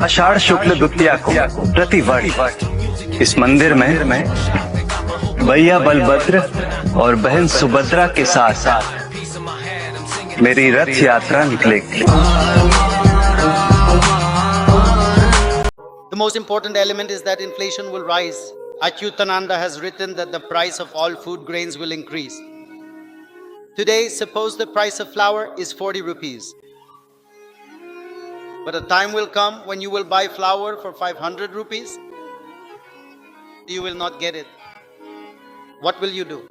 आषाढ़ शुक्ल द्वितीया को प्रतिवर्ष इस मंदिर में भैया बलभद्र और बहन सुभद्रा के साथ मेरी रथ यात्रा निकलेगी। The most important element is that inflation will rise. Achyutananda has written that the price of all food grains will increase. Today, suppose the price of flour is 40 rupees. But a time will come when you will buy flour for 500 rupees. You will not get it. What will you do?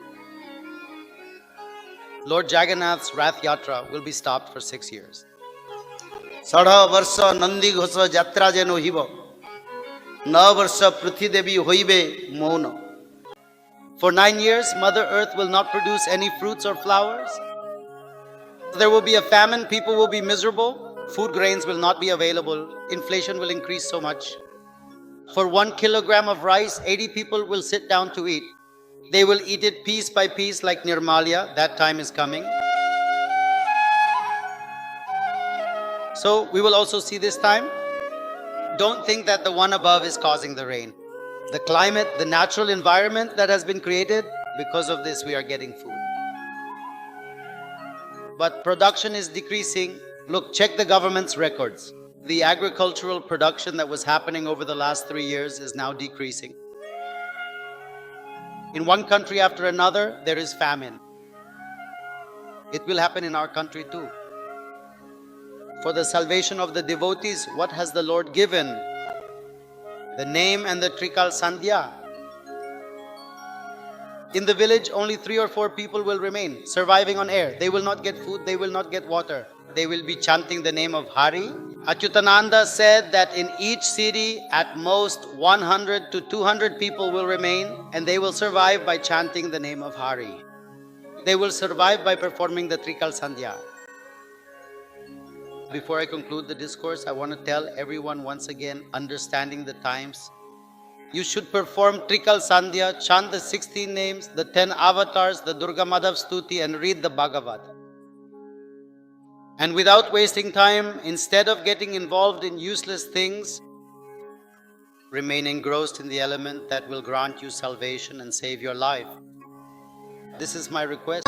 Lord Jagannath's Rath Yatra will be stopped for 6 years. Sadha varsha nandi ghosa jatra jeno hiva. Na varsha Prithvi Devi hoibe mouna. For 9 years, Mother Earth will not produce any fruits or flowers. There will be a famine, people will be miserable, food grains will not be available, inflation will increase so much. For 1 kilogram of rice, 80 people will sit down to eat. They will eat it piece by piece like Nirmalya. That time is coming. So we will also see this time. Don't think that the one above is causing the rain. The climate, the natural environment that has been created, because of this we are getting food. But production is decreasing. Look, check the government's records. The agricultural production that was happening over the last 3 years is now decreasing. In one country after another, there is famine. It will happen in our country too. For the salvation of the devotees, what has the Lord given? The name and the Trikal Sandhya. In the village, only 3 or 4 people will remain, surviving on air. They will not get food, they will not get water. They will be chanting the name of Hari. Achyutananda said that in each city, at most 100 to 200 people will remain, and they will survive by chanting the name of Hari. They will survive by performing the Trikal Sandhya. Before I conclude the discourse, I want to tell everyone once again, understanding the times, you should perform Trikal Sandhya, chant the 16 names, the 10 avatars, the Durga Madhav Stuti, and read the Bhagavad. And without wasting time, instead of getting involved in useless things, remain engrossed in the element that will grant you salvation and save your life. This is my request.